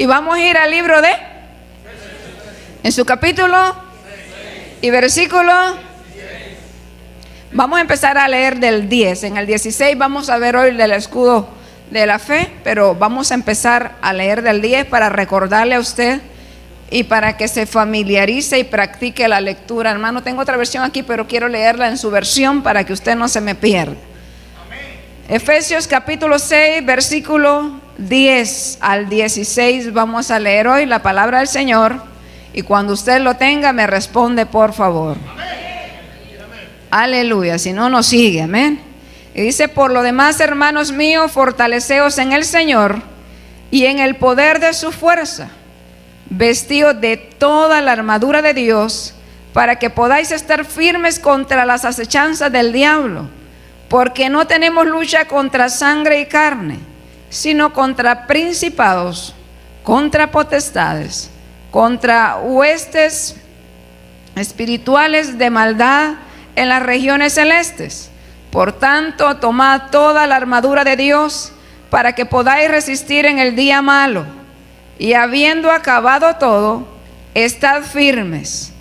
Y vamos a ir al libro de, en su capítulo y versículo. Vamos a empezar a leer del 10. En el 16 vamos a ver hoy del escudo de la fe, pero vamos a empezar a leer del 10 para recordarle a usted y para que se familiarice y practique la lectura. Hermano, tengo otra versión aquí, pero quiero leerla en su versión para que usted no se me pierda. Efesios capítulo 6, versículo 10 al 16 vamos a leer hoy la palabra del Señor, y cuando usted lo tenga me responde, por favor. Aleluya, si no, nos sigue, amén. Y dice: por lo demás, hermanos míos, fortaleceos en el Señor y en el poder de su fuerza, vestidos de toda la armadura de Dios, para que podáis estar firmes contra las acechanzas del diablo, porque no tenemos lucha contra sangre y carne, sino contra principados, contra potestades, contra huestes espirituales de maldad en las regiones celestes. Por tanto, tomad toda la armadura de Dios para que podáis resistir en el día malo, y habiendo acabado todo, estad firmes.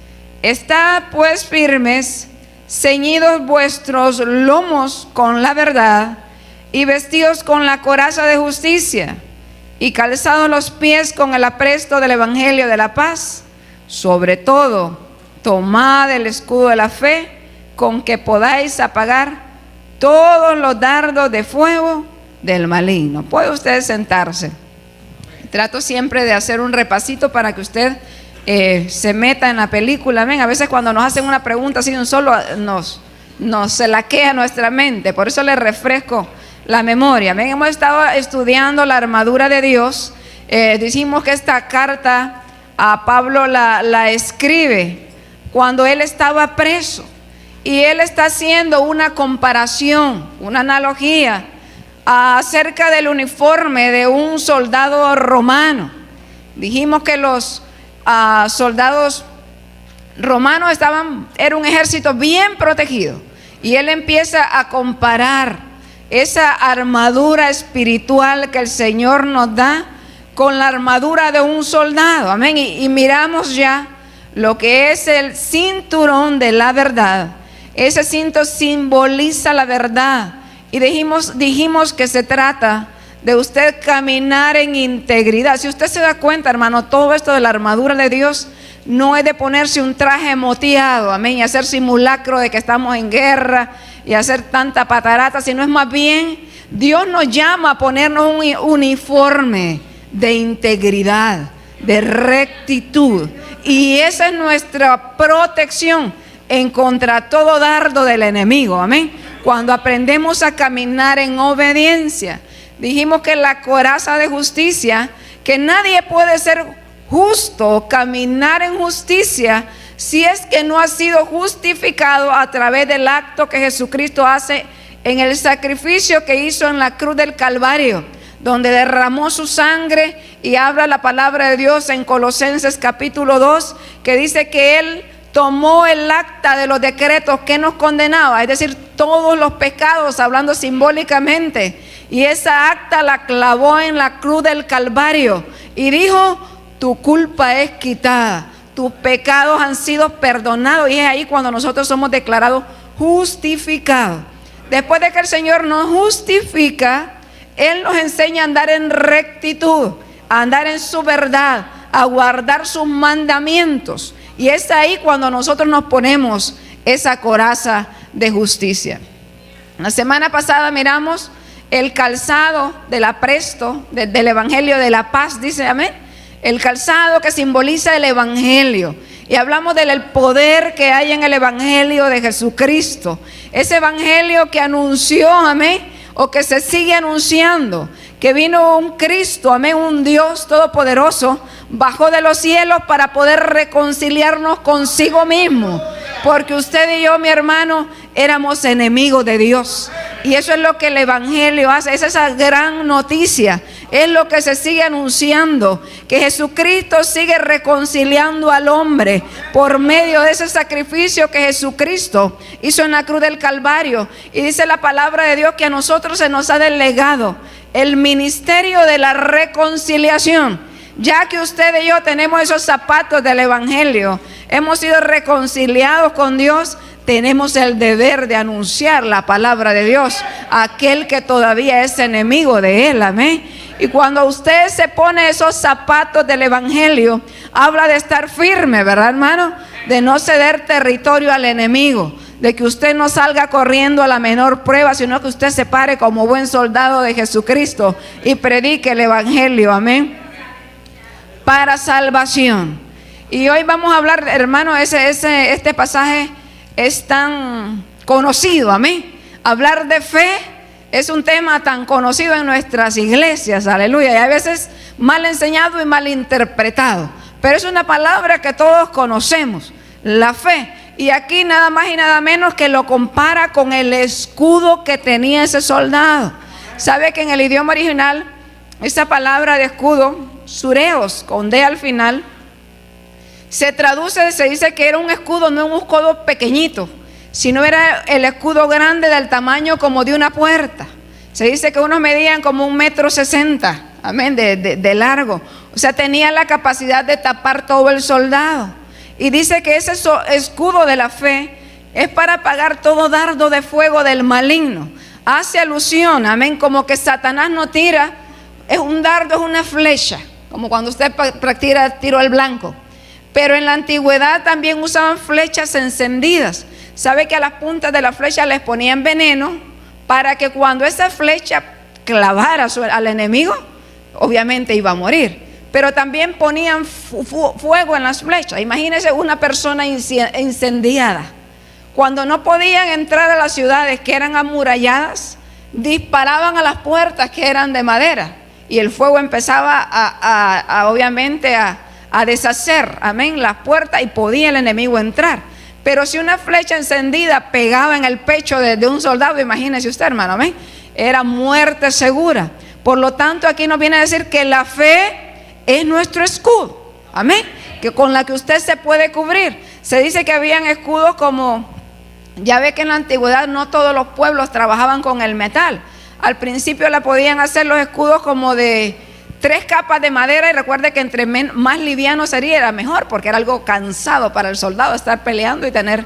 Estad pues firmes, ceñidos vuestros lomos con la verdad, y vestidos con la coraza de justicia, y calzados los pies con el apresto del evangelio de la paz. Sobre todo, tomad el escudo de la fe, con que podáis apagar todos los dardos de fuego del maligno. Puede usted sentarse. Trato siempre de hacer un repasito para que usted se meta en la película. Ven, a veces cuando nos hacen una pregunta así de un solo, nos se laquea nuestra mente. Por eso le refresco la memoria. Ven, hemos estado estudiando la armadura de Dios. Dijimos que esta carta a Pablo la escribe cuando él estaba preso. Y él está haciendo una comparación, una analogía acerca del uniforme de un soldado romano. Dijimos que los soldados romanos era un ejército bien protegido. Y él empieza a comparar esa armadura espiritual que el Señor nos da con la armadura de un soldado. Amén. Y miramos ya lo que es el cinturón de la verdad. Ese cinto simboliza la verdad. Y dijimos que se trata de usted caminar en integridad. Si usted se da cuenta, hermano, todo esto de la armadura de Dios no es de ponerse un traje moteado, amén, y hacer simulacro de que estamos en guerra y hacer tanta patarata, sino es más bien, Dios nos llama a ponernos un uniforme de integridad, de rectitud. Y esa es nuestra protección en contra todo dardo del enemigo, amén. Cuando aprendemos a caminar en obediencia, dijimos que la coraza de justicia, que nadie puede ser justo, caminar en justicia, si es que no ha sido justificado a través del acto que Jesucristo hace en el sacrificio que hizo en la cruz del Calvario, donde derramó su sangre. Y habla la palabra de Dios en Colosenses capítulo 2, que dice que Él tomó el acta de los decretos que nos condenaba, es decir, todos los pecados, hablando simbólicamente, y esa acta la clavó en la cruz del Calvario y dijo: tu culpa es quitada, tus pecados han sido perdonados. Y es ahí cuando nosotros somos declarados justificados. Después de que el Señor nos justifica, Él nos enseña a andar en rectitud, a andar en su verdad, a guardar sus mandamientos. Y es ahí cuando nosotros nos ponemos esa coraza de justicia. La semana pasada miramos el calzado del apresto del evangelio de la paz, dice amén. El calzado que simboliza el evangelio. Y hablamos del poder que hay en el evangelio de Jesucristo. Ese evangelio que anunció, amén, o que se sigue anunciando, que vino un Cristo, amén, un Dios todopoderoso, bajó de los cielos para poder reconciliarnos consigo mismo, porque usted y yo, mi hermano, éramos enemigos de Dios. Y eso es lo que el evangelio hace, es esa gran noticia, es lo que se sigue anunciando, que Jesucristo sigue reconciliando al hombre por medio de ese sacrificio que Jesucristo hizo en la cruz del Calvario. Y dice la palabra de Dios que a nosotros se nos ha delegado el ministerio de la reconciliación. Ya que usted y yo tenemos esos zapatos del Evangelio, hemos sido reconciliados con Dios, tenemos el deber de anunciar la palabra de Dios a aquel que todavía es enemigo de Él, amén. Y cuando usted se pone esos zapatos del Evangelio, habla de estar firme, ¿verdad, hermano? De no ceder territorio al enemigo, de que usted no salga corriendo a la menor prueba, sino que usted se pare como buen soldado de Jesucristo y predique el Evangelio, amén, para salvación. Y hoy vamos a hablar, hermano, este pasaje es tan conocido, amén. Hablar de fe es un tema tan conocido en nuestras iglesias, aleluya, y a veces mal enseñado y mal interpretado, pero es una palabra que todos conocemos, la fe. Y aquí nada más y nada menos que lo compara con el escudo que tenía ese soldado. Sabe que en el idioma original esa palabra de escudo, sureos, con D al final, se dice que era un escudo, no un escudo pequeñito, sino era el escudo grande del tamaño como de una puerta. Se dice que unos medían como 1,60 m, amén, de largo. O sea, tenía la capacidad de tapar todo el soldado. Y dice que ese escudo de la fe es para apagar todo dardo de fuego del maligno. Hace alusión, amén, como que Satanás no tira, es un dardo, es una flecha, como cuando usted practica tiro al blanco. Pero en la antigüedad también usaban flechas encendidas. Sabe que a las puntas de la flecha les ponían veneno para que cuando esa flecha clavara al enemigo, obviamente iba a morir. Pero también ponían fuego en las flechas. Imagínense una persona incendiada. Cuando no podían entrar a las ciudades que eran amuralladas, disparaban a las puertas que eran de madera. Y el fuego empezaba obviamente a deshacer, amén, las puertas, y podía el enemigo entrar. Pero si una flecha encendida pegaba en el pecho de un soldado, imagínese usted, hermano, amén, era muerte segura. Por lo tanto, aquí nos viene a decir que la fe es nuestro escudo, amén, que con la que usted se puede cubrir. Se dice que habían escudos como, ya ve que en la antigüedad no todos los pueblos trabajaban con el metal. Al principio la podían hacer los escudos como de 3 capas de madera, y recuerde que entre más liviano sería, era mejor, porque era algo cansado para el soldado estar peleando y tener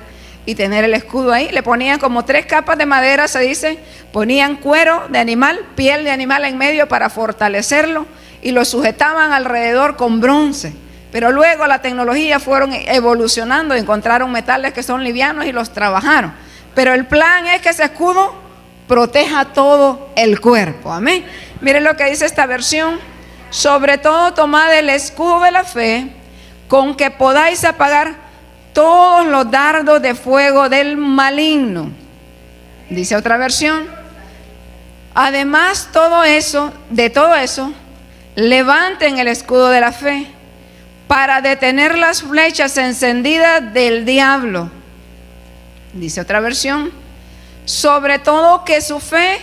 el escudo ahí. Le ponían como 3 capas de madera, se dice, ponían cuero de animal, piel de animal en medio para fortalecerlo, y lo sujetaban alrededor con bronce. Pero luego la tecnología fueron evolucionando, encontraron metales que son livianos y los trabajaron. Pero el plan es que ese escudo proteja todo el cuerpo, amén. Miren lo que dice esta versión: sobre todo tomad el escudo de la fe, con que podáis apagar todos los dardos de fuego del maligno. Dice otra versión: además de todo eso, levanten el escudo de la fe para detener las flechas encendidas del diablo. Dice otra versión: sobre todo que su fe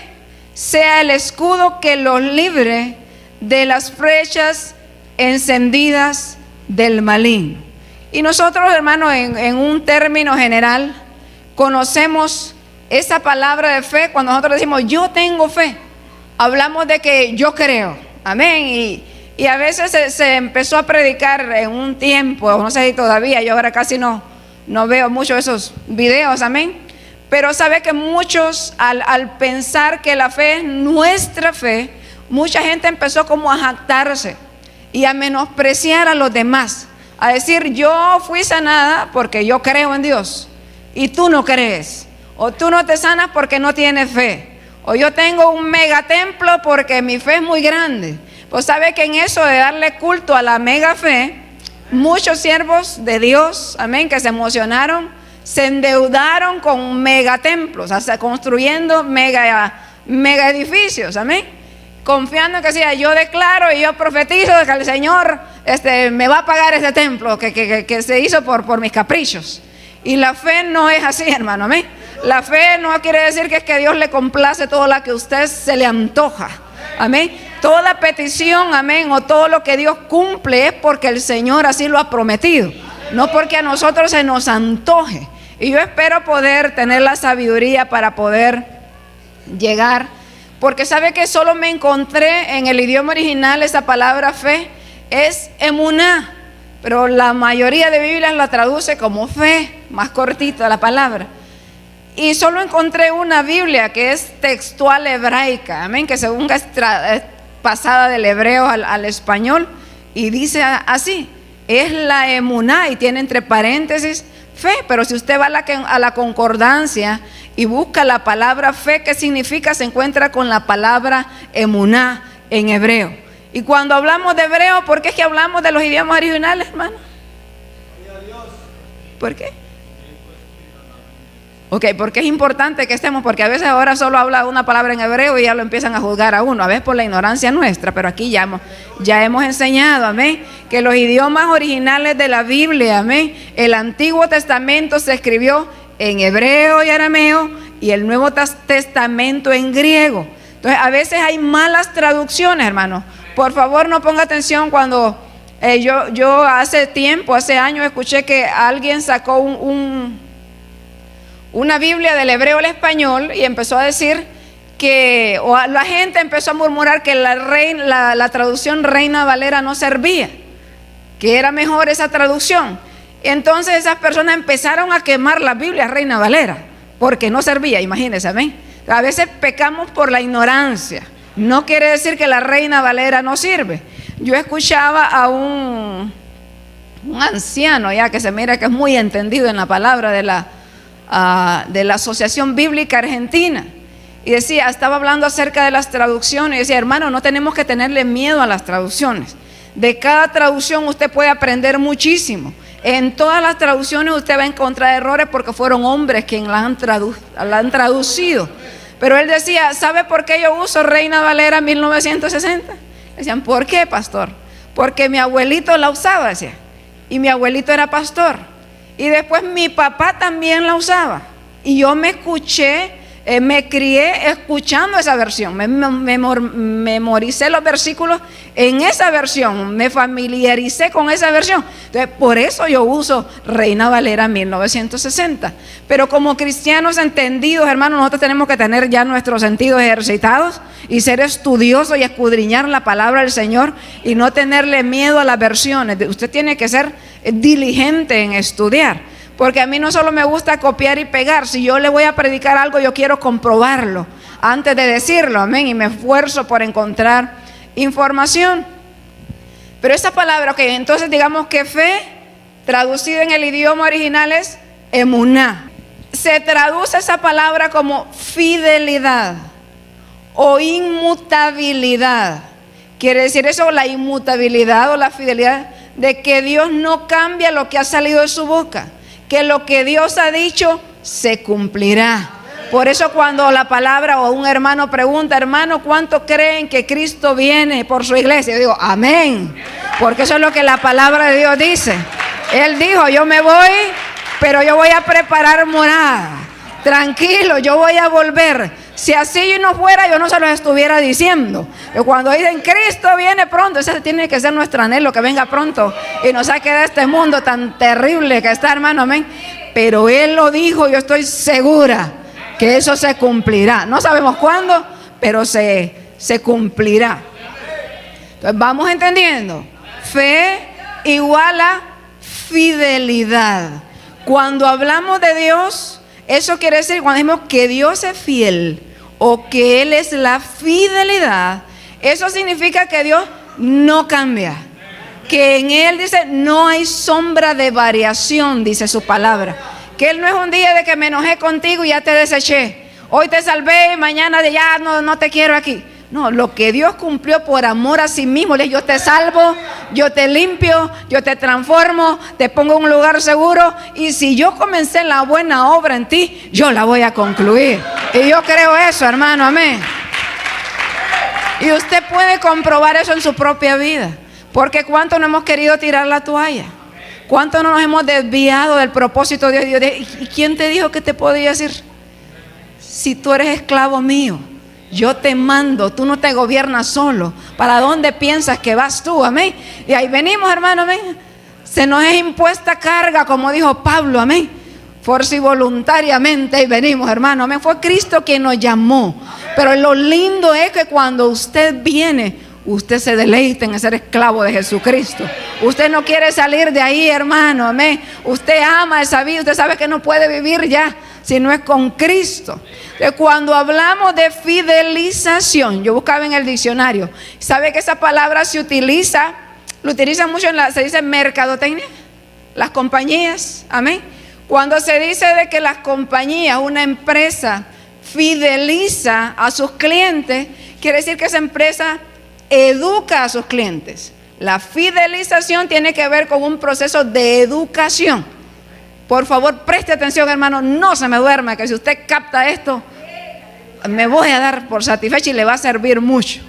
sea el escudo que los libre de las flechas encendidas del maligno. Y nosotros, hermanos, en un término general, conocemos esa palabra de fe. Cuando nosotros decimos yo tengo fe, hablamos de que yo creo, amén. Y a veces se empezó a predicar en un tiempo, no sé si todavía, yo ahora casi no veo mucho esos videos, amén. Pero sabe que muchos al pensar que la fe es nuestra fe, mucha gente empezó como a jactarse y a menospreciar a los demás, a decir yo fui sanada porque yo creo en Dios y tú no crees, o tú no te sanas porque no tienes fe, o yo tengo un megatemplo porque mi fe es muy grande. Pues sabe que en eso de darle culto a la mega fe, muchos siervos de Dios, amén, que se emocionaron, se endeudaron con megatemplos, hasta construyendo mega edificios, amén, confiando en que decía yo declaro y yo profetizo de que el Señor me va a pagar ese templo que se hizo por mis caprichos. Y la fe no es así, hermano, amén. La fe no quiere decir que es que Dios le complace todo lo que a usted se le antoja, amén. Toda petición, amén, o todo lo que Dios cumple es porque el Señor así lo ha prometido, no porque a nosotros se nos antoje. Y yo espero poder tener la sabiduría para poder llegar, porque sabe que solo me encontré en el idioma original esa palabra fe es emuná, pero la mayoría de Biblias la traduce como fe, más cortita la palabra. Y solo encontré una Biblia que es textual hebraica, amén, que según es pasada del hebreo al español, y dice así, es la emuná, y tiene entre paréntesis fe. Pero si usted va a la concordancia y busca la palabra fe, ¿qué significa? Se encuentra con la palabra emuná en hebreo. Y cuando hablamos de hebreo, ¿por qué es que hablamos de los idiomas originales, hermano? ¿Por qué? Ok, porque es importante que estemos, porque a veces ahora solo habla una palabra en hebreo y ya lo empiezan a juzgar a uno, a veces por la ignorancia nuestra, pero aquí ya hemos enseñado, amén, que los idiomas originales de la Biblia, amén, el Antiguo Testamento se escribió en hebreo y arameo, y el Nuevo Testamento en griego. Entonces a veces hay malas traducciones, hermano. Por favor, no ponga atención cuando yo hace años escuché que alguien sacó una Biblia del hebreo al español y empezó a decir o la gente empezó a murmurar que la traducción Reina Valera no servía, que era mejor esa traducción. Entonces esas personas empezaron a quemar la Biblia Reina Valera porque no servía, imagínense, amén. A veces pecamos por la ignorancia. No quiere decir que la Reina Valera no sirve. Yo escuchaba a un anciano ya que se mira que es muy entendido en la palabra de la Asociación Bíblica Argentina, y estaba hablando acerca de las traducciones, y decía, hermano, no tenemos que tenerle miedo a las traducciones. De cada traducción usted puede aprender muchísimo. En todas las traducciones usted va a encontrar errores porque fueron hombres quienes la han traducido. Pero él decía, ¿sabe por qué yo uso Reina Valera 1960? Decían, ¿por qué, pastor? Porque mi abuelito la usaba, decía, y mi abuelito era pastor. Y después mi papá también la usaba. Y yo me crié escuchando esa versión. Memoricé los versículos en esa versión. Me familiaricé con esa versión. Entonces, por eso yo uso Reina Valera 1960. Pero como cristianos entendidos, hermanos, nosotros tenemos que tener ya nuestros sentidos ejercitados y ser estudiosos y escudriñar la palabra del Señor y no tenerle miedo a las versiones. Usted tiene que ser diligente en estudiar. Porque a mí no solo me gusta copiar y pegar. Si yo le voy a predicar algo, yo quiero comprobarlo antes de decirlo, amén. Y me esfuerzo por encontrar información. Pero esa palabra, ok, entonces digamos que fe, traducida en el idioma original es emuná. Se traduce esa palabra como fidelidad o inmutabilidad. Quiere decir eso, la inmutabilidad o la fidelidad de que Dios no cambia lo que ha salido de su boca. Que lo que Dios ha dicho se cumplirá. Por eso cuando la palabra o un hermano pregunta, hermano, ¿cuánto creen que Cristo viene por su iglesia? Yo digo, amén, porque eso es lo que la palabra de Dios dice. Él dijo, yo me voy, pero yo voy a preparar morada. Tranquilo, yo voy a volver. Si así no fuera, yo no se los estuviera diciendo. Pero cuando dicen Cristo viene pronto, ese tiene que ser nuestro anhelo, que venga pronto y nos saque de este mundo tan terrible que está, hermano, amén. Pero Él lo dijo, yo estoy segura que eso se cumplirá. No sabemos cuándo, pero se cumplirá. Entonces vamos entendiendo. Fe igual a fidelidad. Cuando hablamos de Dios, eso quiere decir, cuando decimos que Dios es fiel o que Él es la fidelidad, eso significa que Dios no cambia, que en Él dice no hay sombra de variación, dice su palabra, que Él no es un día de que me enojé contigo y ya te deseché, hoy te salvé y mañana de ya no te quiero aquí. No, lo que Dios cumplió por amor a sí mismo, yo te salvo, yo te limpio, yo te transformo, te pongo en un lugar seguro, y si yo comencé la buena obra en ti, yo la voy a concluir. Y yo creo eso, hermano, amén. Y usted puede comprobar eso en su propia vida, porque cuánto no hemos querido tirar la toalla, cuánto no nos hemos desviado del propósito de Dios. ¿Y quién te dijo que te podía decir? Si tú eres esclavo mío, yo te mando, tú no te gobiernas solo. ¿Para dónde piensas que vas tú? Amén. Y ahí venimos, hermano, amén. Se nos es impuesta carga, como dijo Pablo, amén. Por si voluntariamente ahí venimos, hermano, amén. Fue Cristo quien nos llamó. Pero lo lindo es que cuando usted viene, usted se deleite en ser esclavo de Jesucristo. Usted no quiere salir de ahí, hermano, amén. Usted ama esa vida, usted sabe que no puede vivir ya si no es con Cristo. Entonces, cuando hablamos de fidelización, yo buscaba en el diccionario, ¿sabe que esa palabra se utiliza? Lo utilizan mucho se dice mercadotecnia, las compañías, amén. Cuando se dice de que las compañías, una empresa fideliza a sus clientes, quiere decir que esa empresa educa a sus clientes. La fidelización tiene que ver con un proceso de educación. Por favor, preste atención, hermano, no se me duerma, que si usted capta esto, me voy a dar por satisfecho y le va a servir mucho.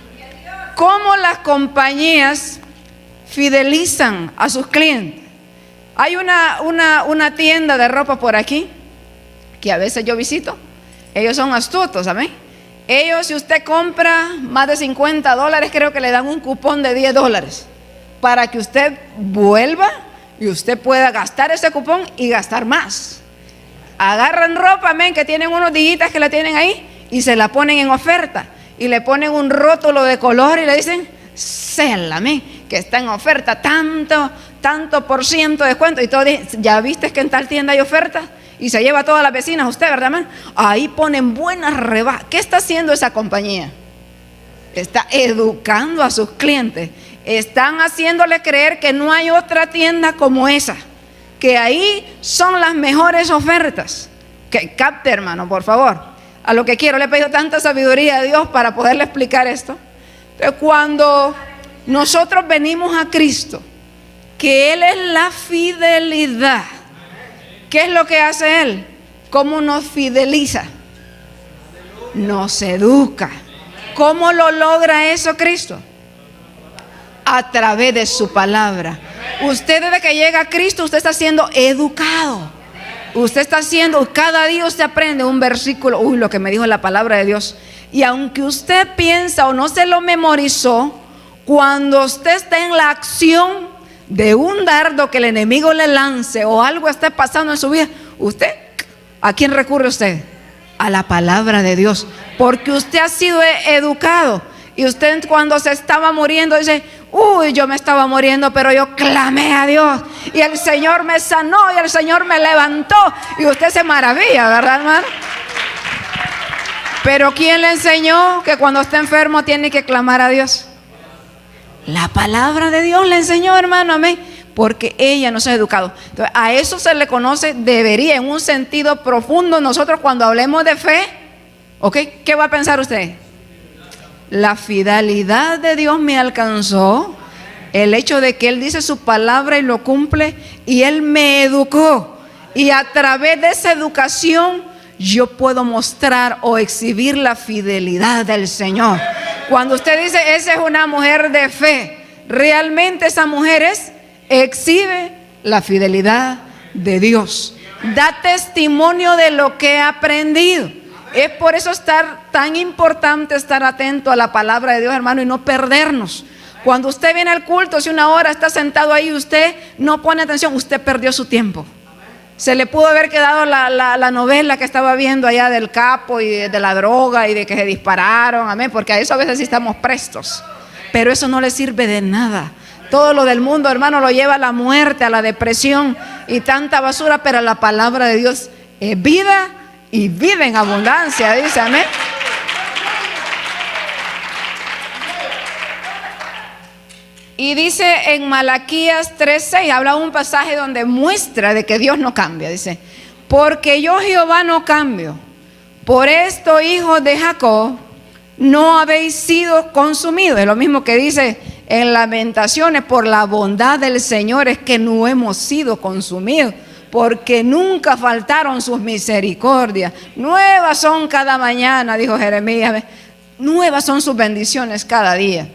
¿Cómo las compañías fidelizan a sus clientes? Hay una tienda de ropa por aquí, que a veces yo visito. Ellos son astutos, ¿amén? Ellos, si usted compra más de $50, creo que le dan un cupón de $10 para que usted vuelva y usted pueda gastar ese cupón y gastar más. Agarran ropa, amén, que tienen unos dillitas que la tienen ahí y se la ponen en oferta y le ponen un rótulo de color y le dicen, sell, amén, que está en oferta, tanto por ciento de descuento. Y todo, ya viste que en tal tienda hay oferta y se lleva a todas las vecinas usted, ¿verdad, hermano? Ahí ponen buenas rebajas. ¿Qué está haciendo esa compañía? Está educando a sus clientes. Están haciéndole creer que no hay otra tienda como esa, que ahí son las mejores ofertas. Que capte, hermano, por favor. A lo que quiero, le he pedido tanta sabiduría a Dios para poderle explicar esto. Pero cuando nosotros venimos a Cristo, que Él es la fidelidad, ¿qué es lo que hace Él? ¿Cómo nos fideliza? Nos educa. ¿Cómo lo logra eso Cristo? A través de su palabra. Usted desde que llega a Cristo, usted está siendo educado. Usted está haciendo, cada día usted aprende un versículo, lo que me dijo la palabra de Dios. Y aunque usted piensa o no se lo memorizó, cuando usted está en la acción de un dardo que el enemigo le lance o algo está pasando en su vida, usted, ¿a quién recurre usted? A la palabra de Dios, porque usted ha sido educado. Y usted cuando se estaba muriendo dice, yo me estaba muriendo, pero yo clamé a Dios y el Señor me sanó y el Señor me levantó. Y usted se maravilla, ¿verdad, hermano? Pero ¿quién le enseñó que cuando está enfermo tiene que clamar a Dios? La palabra de Dios le enseñó, hermano, amén. Porque ella nos ha educado. Entonces, a eso se le conoce, debería, en un sentido profundo, nosotros cuando hablemos de fe, ¿ok? ¿Qué va a pensar usted? La fidelidad de Dios me alcanzó, el hecho de que Él dice su palabra y lo cumple, y Él me educó, y a través de esa educación yo puedo mostrar o exhibir la fidelidad del Señor. Cuando usted dice, esa es una mujer de fe, realmente esa mujer exhibe la fidelidad de Dios, da testimonio de lo que ha aprendido. Es por eso tan importante estar atento a la palabra de Dios, hermano, y no perdernos. Cuando usted viene al culto, si una hora está sentado ahí y usted no pone atención, usted perdió su tiempo. Se le pudo haber quedado la novela que estaba viendo allá del capo y de la droga y de que se dispararon, amén, porque a eso a veces sí estamos prestos. Pero eso no le sirve de nada. Todo lo del mundo, hermano, lo lleva a la muerte, a la depresión y tanta basura, pero la palabra de Dios es vida y vida en abundancia, dice, amén. Y dice en Malaquías 3:6, habla un pasaje donde muestra de que Dios no cambia. Dice, porque yo Jehová no cambio. Por esto, hijos de Jacob, no habéis sido consumidos. Es lo mismo que dice en Lamentaciones, por la bondad del Señor es que no hemos sido consumidos, porque nunca faltaron sus misericordias. Nuevas son cada mañana, dijo Jeremías. Nuevas son sus bendiciones cada día.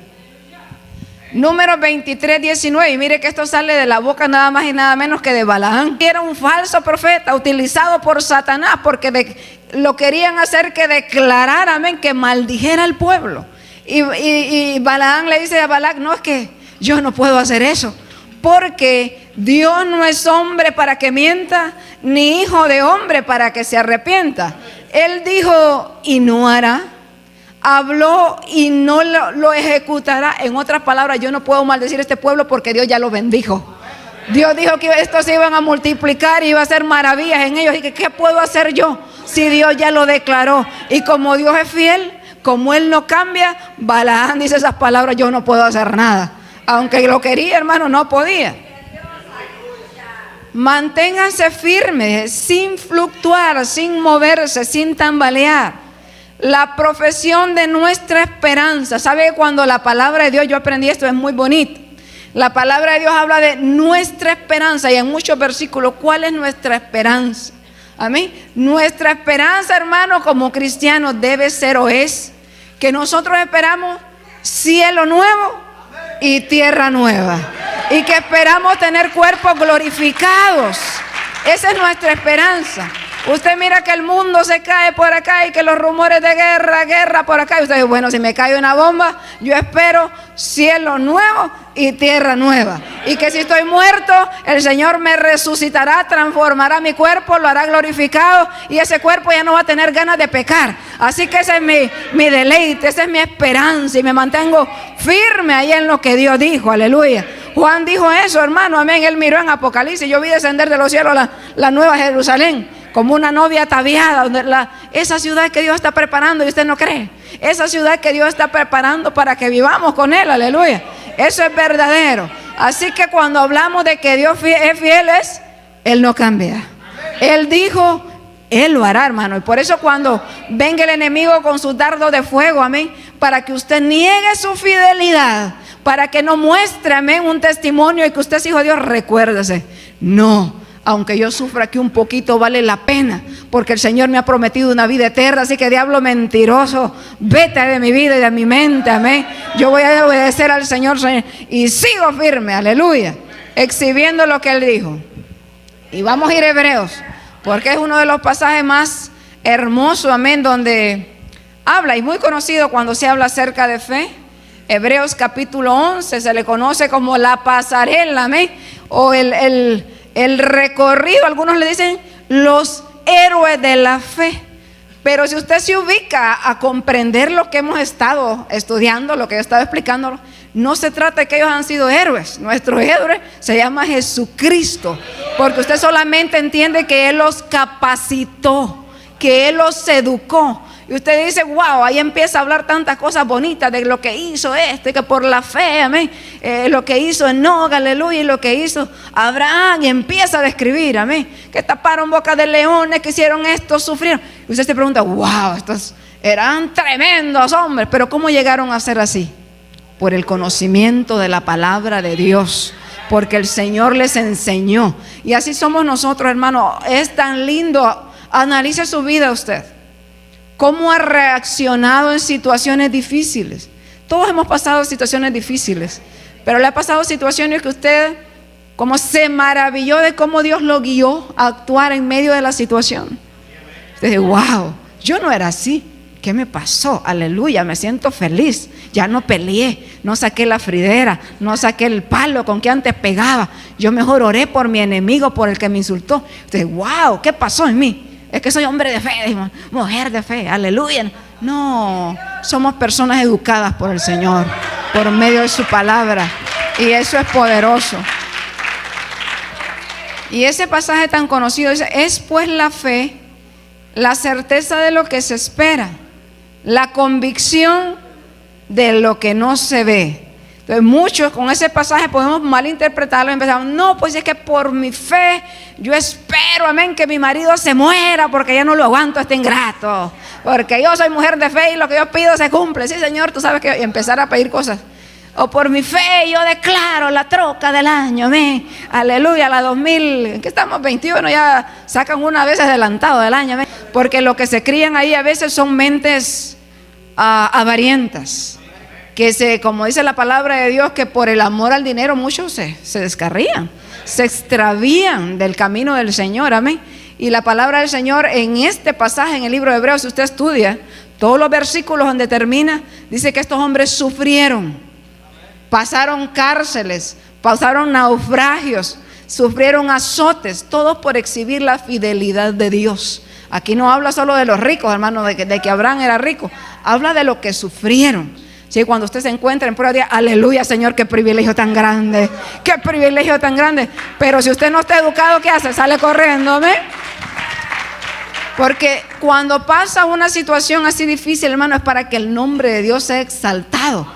Números 23:19, y mire que esto sale de la boca nada más y nada menos que de Balaam. Era un falso profeta utilizado por Satanás porque lo querían hacer que declarara, amén, que maldijera al pueblo. Y Balaam le dice a Balac, no, es que yo no puedo hacer eso, porque Dios no es hombre para que mienta, ni hijo de hombre para que se arrepienta. Él dijo, y no hará. habló y no lo ejecutará. En otras palabras, yo no puedo maldecir a este pueblo porque Dios ya lo bendijo. Dios dijo que estos se iban a multiplicar y iba a hacer maravillas en ellos. Y que ¿qué puedo hacer yo si Dios ya lo declaró? Y como Dios es fiel, como Él no cambia, Balaam dice esas palabras: yo no puedo hacer nada. Aunque lo quería, hermano, no podía. Manténganse firmes, sin fluctuar, sin moverse, sin tambalear. La profesión de nuestra esperanza. ¿Sabe? Cuando la palabra de Dios, yo aprendí esto, es muy bonito. La palabra de Dios habla de nuestra esperanza y en muchos versículos. ¿Cuál es nuestra esperanza? Amén. Nuestra esperanza, hermano, como cristianos debe ser o es que nosotros esperamos cielo nuevo y tierra nueva. Y que esperamos tener cuerpos glorificados. Esa es nuestra esperanza. Usted mira que el mundo se cae por acá y que los rumores de guerra por acá. Y usted dice: bueno, si me cae una bomba, yo espero cielo nuevo y tierra nueva. Y que si estoy muerto, el Señor me resucitará, transformará mi cuerpo, lo hará glorificado. Y ese cuerpo ya no va a tener ganas de pecar. Así que ese es mi deleite, esa es mi esperanza. Y me mantengo firme ahí en lo que Dios dijo. Aleluya. Juan dijo eso, hermano, amén. Él miró en Apocalipsis: yo vi descender de los cielos la nueva Jerusalén, como una novia ataviada, esa ciudad que Dios está preparando, y usted no cree. Esa ciudad que Dios está preparando para que vivamos con Él, aleluya. Eso es verdadero. Así que cuando hablamos de que Dios es fiel, Él no cambia. Él dijo, Él lo hará, hermano. Y por eso cuando venga el enemigo con sus dardos de fuego, amén, para que usted niegue su fidelidad, para que no muestre, amén, un testimonio y que usted es hijo de Dios, recuérdese: no, aunque yo sufra aquí un poquito, vale la pena, porque el Señor me ha prometido una vida eterna. Así que, diablo mentiroso, vete de mi vida y de mi mente, amén. Yo voy a obedecer al Señor y sigo firme, aleluya, exhibiendo lo que Él dijo. Y vamos a ir a Hebreos, porque es uno de los pasajes más hermosos, amén, donde habla, y muy conocido cuando se habla acerca de fe. Hebreos capítulo 11 se le conoce como la pasarela, amén, o el recorrido. Algunos le dicen los héroes de la fe. Pero si usted se ubica a comprender lo que hemos estado estudiando, lo que yo estaba explicando, no se trata de que ellos han sido héroes. Nuestro héroe se llama Jesucristo, porque usted solamente entiende que Él los capacitó, que Él los educó. Y usted dice: wow, ahí empieza a hablar tantas cosas bonitas de lo que hizo que por la fe, amén, lo que hizo Enoc, aleluya, y lo que hizo Abraham, y empieza a describir, amén, que taparon boca de leones, que hicieron esto, sufrieron. Y usted se pregunta: wow, estos eran tremendos hombres, pero ¿cómo llegaron a ser así? Por el conocimiento de la palabra de Dios, porque el Señor les enseñó. Y así somos nosotros, hermano. Es tan lindo. Analice su vida usted. ¿Cómo ha reaccionado en situaciones difíciles? Todos hemos pasado situaciones difíciles, pero le ha pasado situaciones que usted como se maravilló de cómo Dios lo guió a actuar en medio de la situación. Usted dice: wow, yo no era así. ¿Qué me pasó? Aleluya, me siento feliz. Ya no peleé, no saqué la fridera, no saqué el palo con que antes pegaba. Yo mejor oré por mi enemigo, por el que me insultó. Usted dice: wow, ¿qué pasó en mí? Es que soy hombre de fe, mujer de fe, aleluya. No, somos personas educadas por el Señor, por medio de su palabra, y eso es poderoso. Y ese pasaje tan conocido dice: es pues la fe, la certeza de lo que se espera, la convicción de lo que no se ve. Entonces muchos con ese pasaje podemos malinterpretarlo y empezamos: no, pues es que por mi fe yo espero, amén, que mi marido se muera porque ya no lo aguanto, este ingrato, porque yo soy mujer de fe y lo que yo pido se cumple. Sí, Señor, tú sabes que, y empezar a pedir cosas. O por mi fe yo declaro la troca del año, amén, aleluya, la 2000, ¿qué estamos? 21, ya sacan una vez adelantado del año, amén, porque lo que se crían ahí a veces son mentes avarientas, que como dice la palabra de Dios, que por el amor al dinero muchos se descarrían, se extravían del camino del Señor, amén. Y la palabra del Señor en este pasaje, en el libro de Hebreos, si usted estudia todos los versículos donde termina, dice que estos hombres sufrieron, pasaron cárceles, pasaron naufragios, sufrieron azotes, todos por exhibir la fidelidad de Dios. Aquí no habla solo de los ricos, hermano, de que Abraham era rico. habla de lo que sufrieron. Sí, cuando usted se encuentra en prueba, diga, aleluya, Señor, qué privilegio tan grande, qué privilegio tan grande. Pero si usted no está educado, ¿qué hace? Sale corriendo, ¿amén? Porque cuando pasa una situación así difícil, hermano, es para que el nombre de Dios sea exaltado,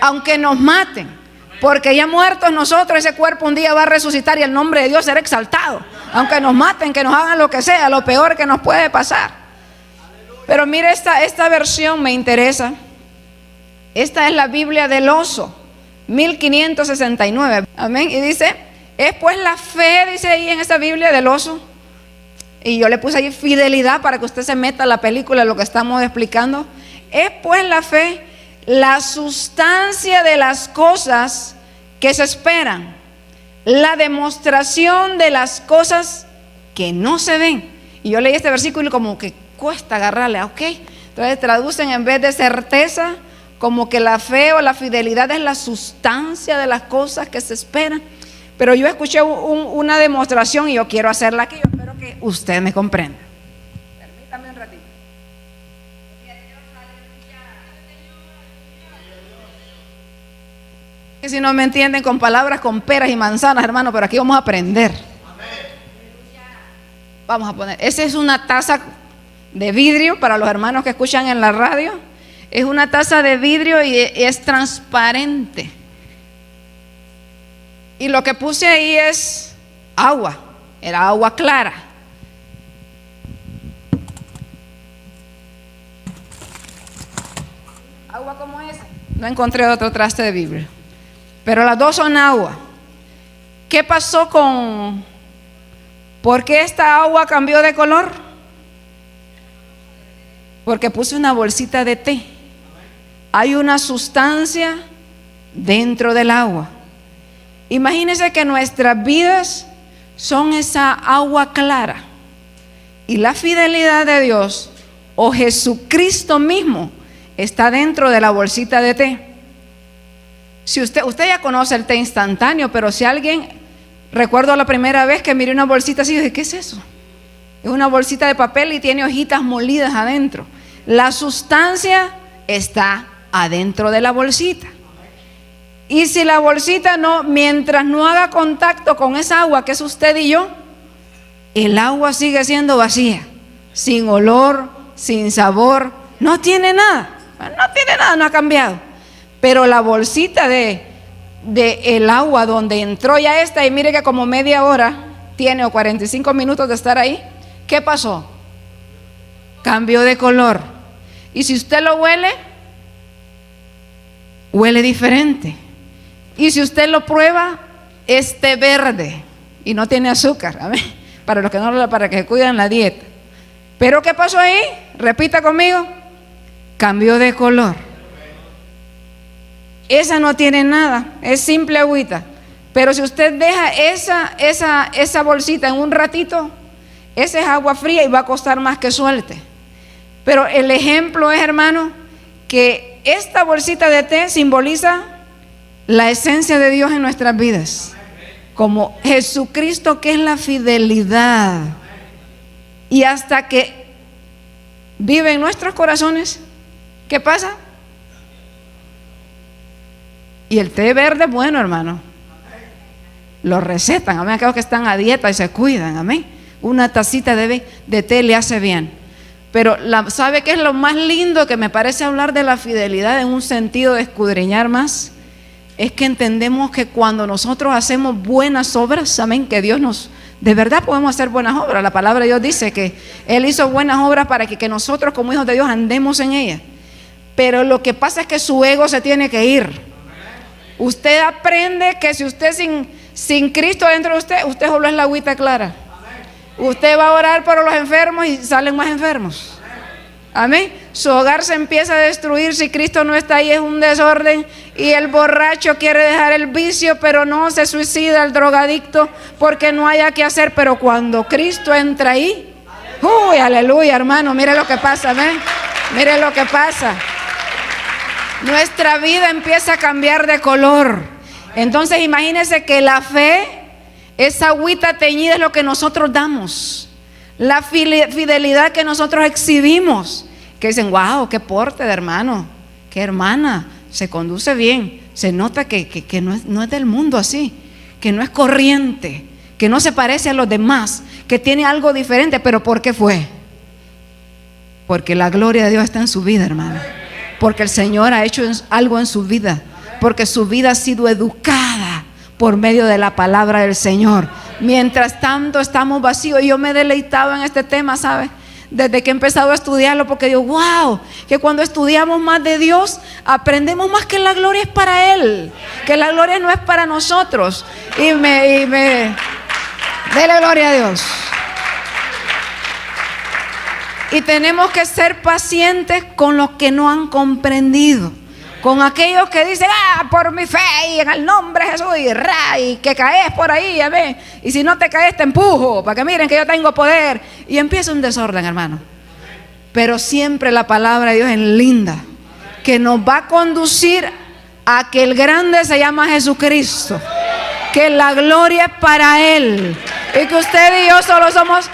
aunque nos maten. Porque ya muertos nosotros, ese cuerpo un día va a resucitar y el nombre de Dios será exaltado. Aunque nos maten, que nos hagan lo que sea, lo peor que nos puede pasar. Pero mire, esta versión me interesa. Esta es la Biblia del oso, 1569. Amén. Y dice, es pues la fe, dice ahí en esta Biblia del oso. Y yo le puse ahí fidelidad para que usted se meta a la película, lo que estamos explicando. Es pues la fe, la sustancia de las cosas que se esperan, la demostración de las cosas que no se ven. Y yo leí este versículo y como que cuesta agarrarle, ok. Entonces traducen en vez de certeza, como que la fe o la fidelidad es la sustancia de las cosas que se esperan. Pero yo escuché una demostración y yo quiero hacerla aquí. Yo espero que usted me comprenda. Permítame un ratito. Que si no me entienden con palabras con peras y manzanas, hermano, pero aquí vamos a aprender. Vamos a poner, esa es una taza de vidrio para los hermanos que escuchan en la radio. Es una taza de vidrio y es transparente. Y lo que puse ahí es agua, era agua clara. Agua como esa. No encontré otro traste de vidrio. Pero las dos son agua. ¿Qué pasó por qué esta agua cambió de color? Porque puse una bolsita de té. Hay una sustancia dentro del agua. Imagínense que nuestras vidas son esa agua clara. Y la fidelidad de Dios o Jesucristo mismo está dentro de la bolsita de té. Si usted ya conoce el té instantáneo, pero si alguien, recuerdo la primera vez que miré una bolsita así, dije, ¿qué es eso? Es una bolsita de papel y tiene hojitas molidas adentro. La sustancia está adentro de la bolsita. Y si la bolsita mientras no haga contacto con esa agua que es usted y yo, el agua sigue siendo vacía, sin olor, sin sabor, no tiene nada, no ha cambiado. Pero la bolsita de el agua donde entró ya esta, y mire que como media hora tiene o 45 minutos de estar ahí, ¿qué pasó? Cambió de color. Y si usted lo huele diferente. Y si usted lo prueba, verde y no tiene azúcar. Amén. Para los que para que cuiden la dieta. Pero ¿qué pasó ahí? Repita conmigo. Cambió de color. Esa no tiene nada, es simple agüita. Pero si usted deja esa bolsita en un ratito, esa es agua fría y va a costar más que suelte. Pero el ejemplo es, hermano, que esta bolsita de té simboliza la esencia de Dios en nuestras vidas, como Jesucristo, que es la fidelidad. Y hasta que vive en nuestros corazones, ¿qué pasa? Y el té verde, bueno, hermano, lo recetan, amén, aquellos que están a dieta y se cuidan, amén. Una tacita de té le hace bien. Pero ¿sabe qué es lo más lindo que me parece hablar de la fidelidad en un sentido de escudriñar más? Es que entendemos que cuando nosotros hacemos buenas obras, amén, que Dios de verdad podemos hacer buenas obras. La palabra de Dios dice que Él hizo buenas obras para que nosotros como hijos de Dios andemos en ellas. Pero lo que pasa es que su ego se tiene que ir. Usted aprende que si usted sin Cristo dentro de usted solo es la agüita clara. Usted va a orar por los enfermos y salen más enfermos. Amén. Su hogar se empieza a destruir si Cristo no está ahí, es un desorden. Y el borracho quiere dejar el vicio, pero no se suicida el drogadicto porque no haya que hacer. Pero cuando Cristo entra ahí, uy, aleluya, hermano, mire lo que pasa, amén. Mire lo que pasa. Nuestra vida empieza a cambiar de color. Entonces imagínense que la fe, esa agüita teñida es lo que nosotros damos. La fidelidad que nosotros exhibimos que dicen, wow, qué porte de hermano, qué hermana, se conduce bien, se nota que no es del mundo así, que no es corriente, que no se parece a los demás, que tiene algo diferente. ¿Pero por qué fue? Porque la gloria de Dios está en su vida, hermano. Porque el Señor ha hecho algo en su vida, porque su vida ha sido educada por medio de la palabra del Señor. Mientras tanto estamos vacíos. Y yo me he deleitado en este tema, ¿sabes? Desde que he empezado a estudiarlo, porque digo, wow, que cuando estudiamos más de Dios, aprendemos más que la gloria es para Él, que la gloria no es para nosotros. Y dele gloria a Dios. Y tenemos que ser pacientes con los que no han comprendido, con aquellos que dicen, por mi fe y en el nombre de Jesús y que caes por ahí, amén. Y si no te caes te empujo para que miren que yo tengo poder. Y empieza un desorden, hermano. Pero siempre la palabra de Dios es linda, que nos va a conducir a que el grande se llama Jesucristo, que la gloria es para Él, y que usted y yo solo somos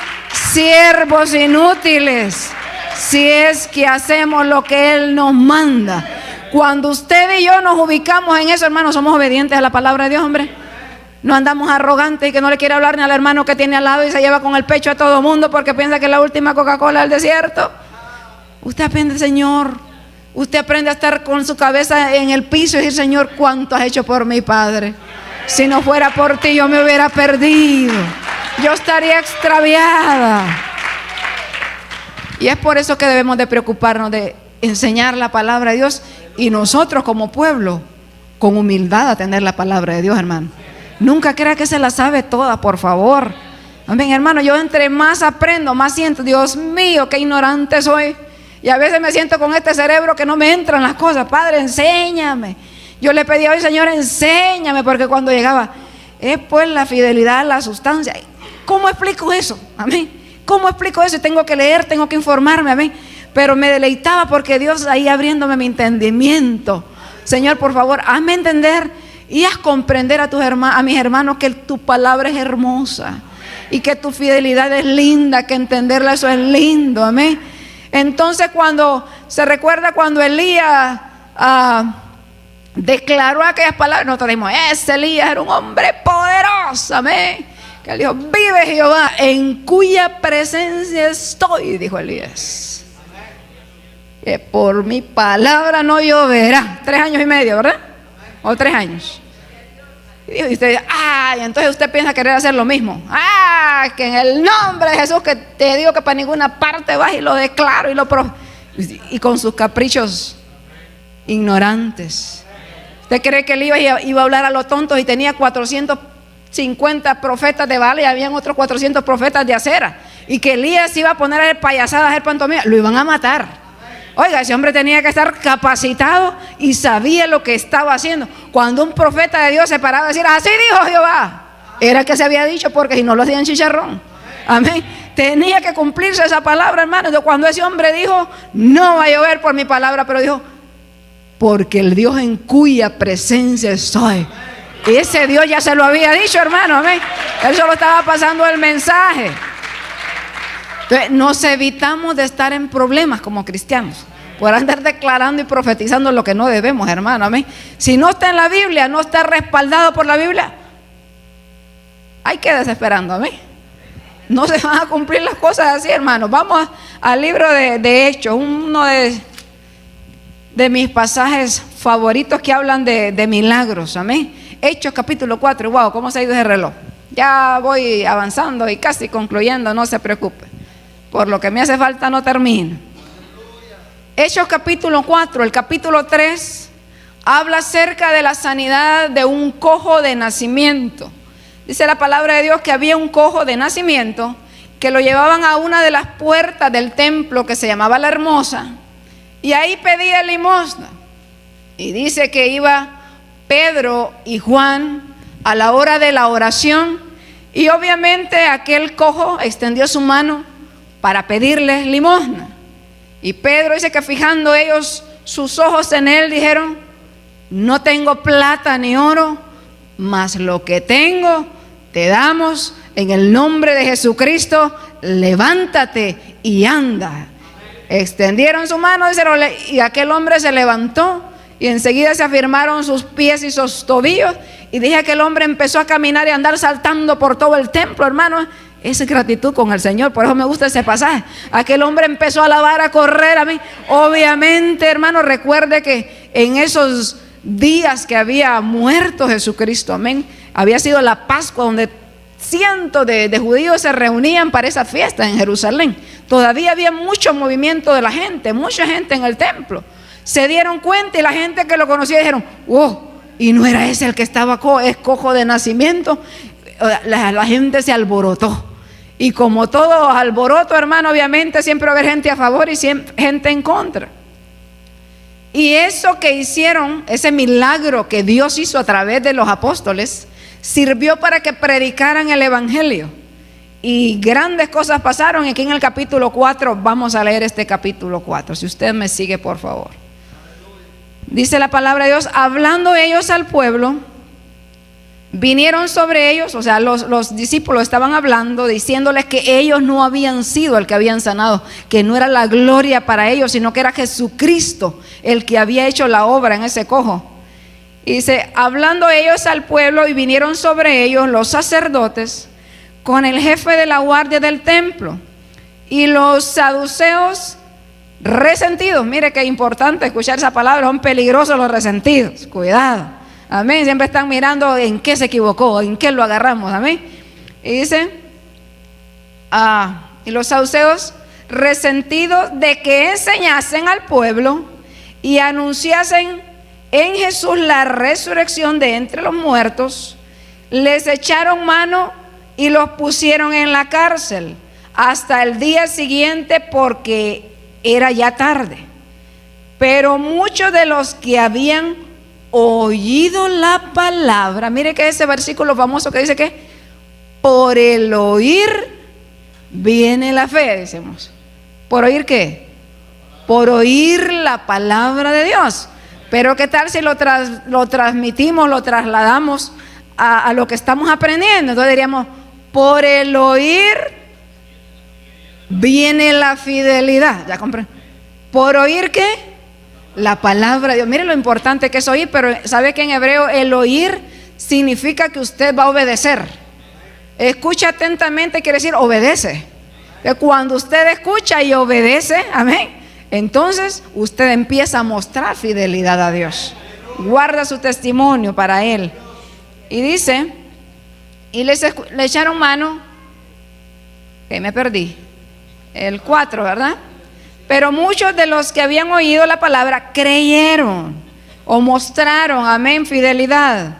siervos inútiles si es que hacemos lo que Él nos manda. Cuando usted y yo nos ubicamos en eso, hermano, somos obedientes a la palabra de Dios, hombre. No andamos arrogantes y que no le quiere hablar ni al hermano que tiene al lado y se lleva con el pecho a todo mundo porque piensa que es la última Coca-Cola del desierto. Usted aprende, Señor. Usted aprende a estar con su cabeza en el piso y decir, Señor, ¿cuánto has hecho por mi Padre? Si no fuera por ti, yo me hubiera perdido. Yo estaría extraviada. Y es por eso que debemos de preocuparnos de enseñar la palabra de Dios, y nosotros como pueblo con humildad atender la palabra de Dios, hermano. Nunca crea que se la sabe toda, por favor. Amén, hermano. Yo entre más aprendo, más siento, Dios mío, qué ignorante soy. Y a veces me siento con este cerebro que no me entran las cosas. Padre, enséñame. Yo le pedí hoy, Señor, enséñame, porque cuando llegaba, es pues la fidelidad, la sustancia. ¿Cómo explico eso? Amén. ¿Cómo explico eso? Tengo que leer, tengo que informarme, amén. Pero me deleitaba porque Dios ahí abriéndome mi entendimiento. Señor, por favor, hazme entender y haz comprender a mis hermanos que tu palabra es hermosa y que tu fidelidad es linda, que entenderla eso es lindo, amén. Entonces cuando se recuerda cuando Elías declaró aquellas palabras, nosotros dijimos, ese Elías era un hombre poderoso, amén. Que él dijo, vive Jehová, en cuya presencia estoy, dijo Elías. Que por mi palabra no lloverá. 3 años y medio, ¿verdad? O 3 años. Y usted, entonces usted piensa querer hacer lo mismo. Que en el nombre de Jesús, que te digo que para ninguna parte vas, y lo declaro y con sus caprichos ignorantes. ¿Usted cree que él iba a hablar a los tontos y tenía 450 profetas de Baal y habían otros 400 profetas de Acera? Y que Elías iba a poner a hacer payasadas, a hacer pantomima. Lo iban a matar. Oiga, ese hombre tenía que estar capacitado y sabía lo que estaba haciendo. Cuando un profeta de Dios se paraba a decir, así dijo Jehová, era que se había dicho, porque si no lo hacían chicharrón. Amén. Tenía que cumplirse esa palabra, hermano. Entonces, cuando ese hombre dijo, no va a llover por mi palabra, pero dijo, porque el Dios en cuya presencia estoy. Ese Dios ya se lo había dicho, hermano. Amén. Él solo estaba pasando el mensaje. Entonces, nos evitamos de estar en problemas como cristianos por andar declarando y profetizando lo que no debemos, hermano. Amén. Si no está en la Biblia, no está respaldado por la Biblia, hay que desesperando. Amén. No se van a cumplir las cosas así, hermano. Vamos al libro de Hechos, uno de mis pasajes favoritos que hablan de milagros. Amén. Hechos capítulo 4. Wow, cómo se ha ido ese reloj. Ya voy avanzando y casi concluyendo, no se preocupe. Por lo que me hace falta no termino. Hechos capítulo 4, el capítulo 3 habla acerca de la sanidad de un cojo de nacimiento. Dice la palabra de Dios que había un cojo de nacimiento que lo llevaban a una de las puertas del templo que se llamaba La Hermosa, y ahí pedía limosna. Y dice que iba Pedro y Juan a la hora de la oración, y obviamente aquel cojo extendió su mano para pedirles limosna. Y Pedro dice que fijando ellos sus ojos en él, dijeron, no tengo plata ni oro, mas lo que tengo te damos. En el nombre de Jesucristo, levántate y anda. Extendieron su mano, y aquel hombre se levantó y enseguida se afirmaron sus pies y sus tobillos. Y dije que el hombre empezó a caminar y a andar saltando por todo el templo, hermano. Esa es gratitud con el Señor, por eso me gusta ese pasaje. Aquel hombre empezó a alabar, a correr, amén. Obviamente, hermano, recuerde que en esos días que había muerto Jesucristo, amén, había sido la Pascua, donde cientos de judíos se reunían para esa fiesta en Jerusalén. Todavía había mucho movimiento de la gente, mucha gente en el templo. Se dieron cuenta y la gente que lo conocía dijeron: wow, y no era ese el que estaba cojo de nacimiento. La gente se alborotó. Y como todo alboroto, hermano, obviamente siempre va a haber gente a favor y siempre gente en contra. Y eso que hicieron, ese milagro que Dios hizo a través de los apóstoles, sirvió para que predicaran el evangelio. Y grandes cosas pasaron. Aquí en el capítulo 4, vamos a leer este capítulo 4. Si usted me sigue, por favor. Dice la palabra de Dios: hablando ellos al pueblo, vinieron sobre ellos, o sea, los discípulos estaban hablando, diciéndoles que ellos no habían sido el que habían sanado, que no era la gloria para ellos, sino que era Jesucristo el que había hecho la obra en ese cojo. Y dice: hablando ellos al pueblo, y vinieron sobre ellos los sacerdotes con el jefe de la guardia del templo y los saduceos resentidos. Mire qué importante escuchar esa palabra, son peligrosos los resentidos, cuidado. Amén, siempre están mirando en qué se equivocó, en qué lo agarramos, amén. Y dice, y los saduceos resentidos de que enseñasen al pueblo y anunciasen en Jesús la resurrección de entre los muertos, les echaron mano y los pusieron en la cárcel hasta el día siguiente, porque era ya tarde. Pero muchos de los que habían oído la palabra, mire que ese versículo famoso que dice que por el oír viene la fe, decimos. ¿Por oír qué? Por oír la palabra de Dios. Pero qué tal si lo transmitimos, lo trasladamos a lo que estamos aprendiendo. Entonces diríamos: por el oír viene la fidelidad. ¿Ya compré? ¿Por oír qué? La palabra de Dios. Mire lo importante que es oír, pero sabe que en hebreo el oír significa que usted va a obedecer. Escucha atentamente quiere decir obedece. Cuando usted escucha y obedece, amén, entonces usted empieza a mostrar fidelidad a Dios. Guarda su testimonio para Él. Y dice, y le echaron mano, que me perdí, el 4, ¿verdad? Pero muchos de los que habían oído la palabra creyeron o mostraron, amén, fidelidad.